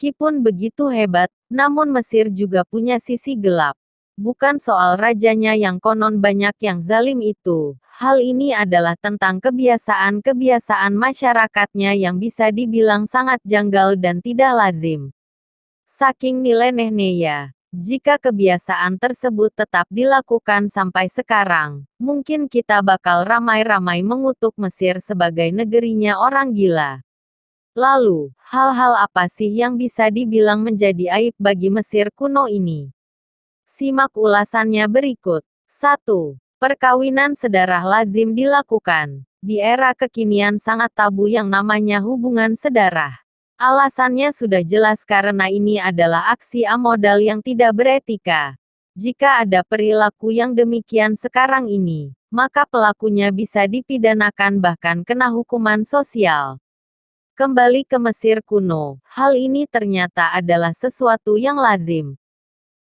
Meskipun begitu hebat, namun Mesir juga punya sisi gelap. Bukan soal rajanya yang konon banyak yang zalim itu. Hal ini adalah tentang kebiasaan-kebiasaan masyarakatnya yang bisa dibilang sangat janggal dan tidak lazim. Saking nyelenehnya, jika kebiasaan tersebut tetap dilakukan sampai sekarang, mungkin kita bakal ramai-ramai mengutuk Mesir sebagai negerinya orang gila. Lalu, hal-hal apa sih yang bisa dibilang menjadi aib bagi Mesir kuno ini? Simak ulasannya berikut. 1. Perkawinan sedarah lazim dilakukan. Di era kekinian sangat tabu yang namanya hubungan sedarah. Alasannya sudah jelas karena ini adalah aksi amodal yang tidak beretika. Jika ada perilaku yang demikian sekarang ini, maka pelakunya bisa dipidanakan bahkan kena hukuman sosial. Kembali ke Mesir kuno, hal ini ternyata adalah sesuatu yang lazim.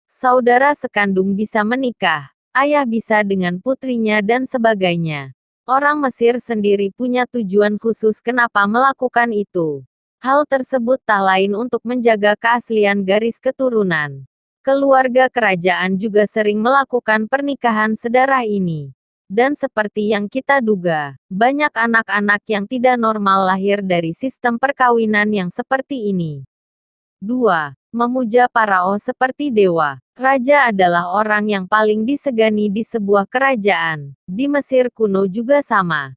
Saudara sekandung bisa menikah, ayah bisa dengan putrinya dan sebagainya. Orang Mesir sendiri punya tujuan khusus kenapa melakukan itu. Hal tersebut tak lain untuk menjaga keaslian garis keturunan. Keluarga kerajaan juga sering melakukan pernikahan sedarah ini. Dan seperti yang kita duga, banyak anak-anak yang tidak normal lahir dari sistem perkawinan yang seperti ini. 2. Memuja Parao seperti dewa. Raja adalah orang yang paling disegani di sebuah kerajaan. Di Mesir kuno juga sama.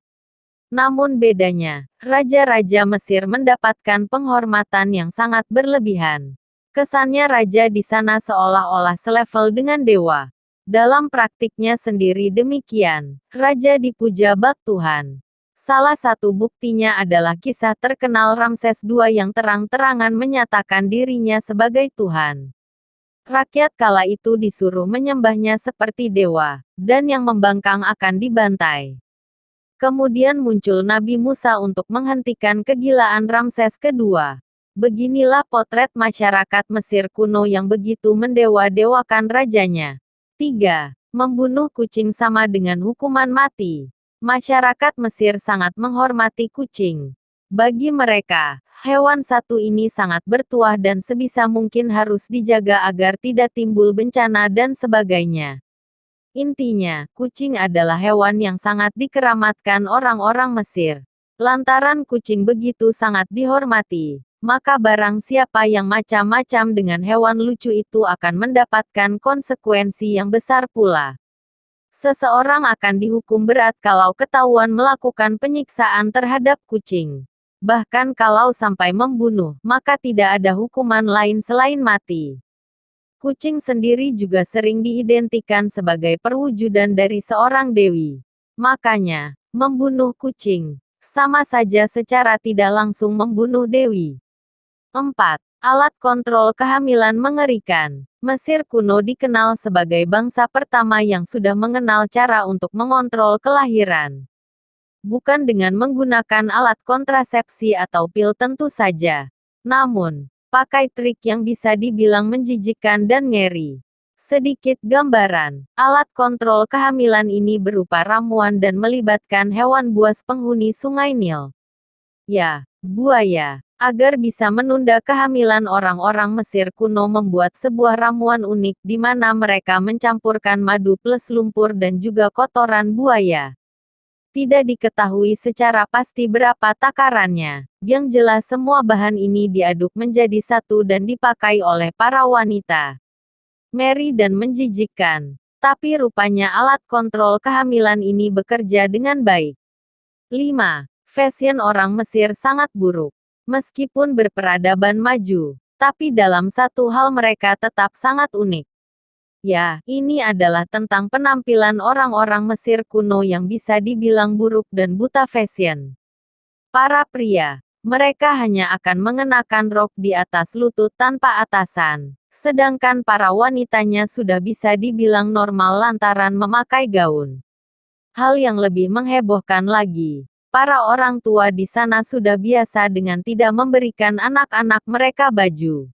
Namun bedanya, raja-raja Mesir mendapatkan penghormatan yang sangat berlebihan. Kesannya raja di sana seolah-olah selevel dengan dewa. Dalam praktiknya sendiri demikian, raja dipuja bak Tuhan. Salah satu buktinya adalah kisah terkenal Ramses II yang terang-terangan menyatakan dirinya sebagai Tuhan. Rakyat kala itu disuruh menyembahnya seperti dewa, dan yang membangkang akan dibantai. Kemudian muncul Nabi Musa untuk menghentikan kegilaan Ramses II. Beginilah potret masyarakat Mesir kuno yang begitu mendewa-dewakan rajanya. 3. Membunuh kucing sama dengan hukuman mati. Masyarakat Mesir sangat menghormati kucing. Bagi mereka, hewan satu ini sangat bertuah dan sebisa mungkin harus dijaga agar tidak timbul bencana dan sebagainya. Intinya, kucing adalah hewan yang sangat dikeramatkan orang-orang Mesir. Lantaran kucing begitu sangat dihormati, maka barang siapa yang macam-macam dengan hewan lucu itu akan mendapatkan konsekuensi yang besar pula. Seseorang akan dihukum berat kalau ketahuan melakukan penyiksaan terhadap kucing. Bahkan kalau sampai membunuh, maka tidak ada hukuman lain selain mati. Kucing sendiri juga sering diidentikan sebagai perwujudan dari seorang dewi. Makanya, membunuh kucing sama saja secara tidak langsung membunuh dewi. 4. Alat kontrol kehamilan mengerikan. Mesir kuno dikenal sebagai bangsa pertama yang sudah mengenal cara untuk mengontrol kelahiran. Bukan dengan menggunakan alat kontrasepsi atau pil tentu saja. Namun, pakai trik yang bisa dibilang menjijikkan dan ngeri. Sedikit gambaran, alat kontrol kehamilan ini berupa ramuan dan melibatkan hewan buas penghuni Sungai Nil. Ya, buaya. Agar bisa menunda kehamilan orang-orang Mesir kuno membuat sebuah ramuan unik di mana mereka mencampurkan madu plus lumpur dan juga kotoran buaya. Tidak diketahui secara pasti berapa takarannya. Yang jelas semua bahan ini diaduk menjadi satu dan dipakai oleh para wanita. Ngeri dan menjijikkan. Tapi rupanya alat kontrol kehamilan ini bekerja dengan baik. 5. Fashion orang Mesir sangat buruk. Meskipun berperadaban maju, tapi dalam satu hal mereka tetap sangat unik. Ya, ini adalah tentang penampilan orang-orang Mesir kuno yang bisa dibilang buruk dan buta fashion. Para pria, mereka hanya akan mengenakan rok di atas lutut tanpa atasan, sedangkan para wanitanya sudah bisa dibilang normal lantaran memakai gaun. Hal yang lebih menghebohkan lagi, para orang tua di sana sudah biasa dengan tidak memberikan anak-anak mereka baju.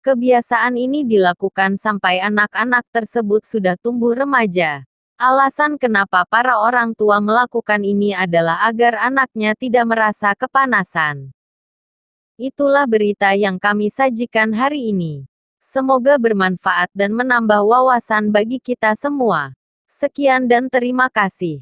Kebiasaan ini dilakukan sampai anak-anak tersebut sudah tumbuh remaja. Alasan kenapa para orang tua melakukan ini adalah agar anaknya tidak merasa kepanasan. Itulah berita yang kami sajikan hari ini. Semoga bermanfaat dan menambah wawasan bagi kita semua. Sekian dan terima kasih.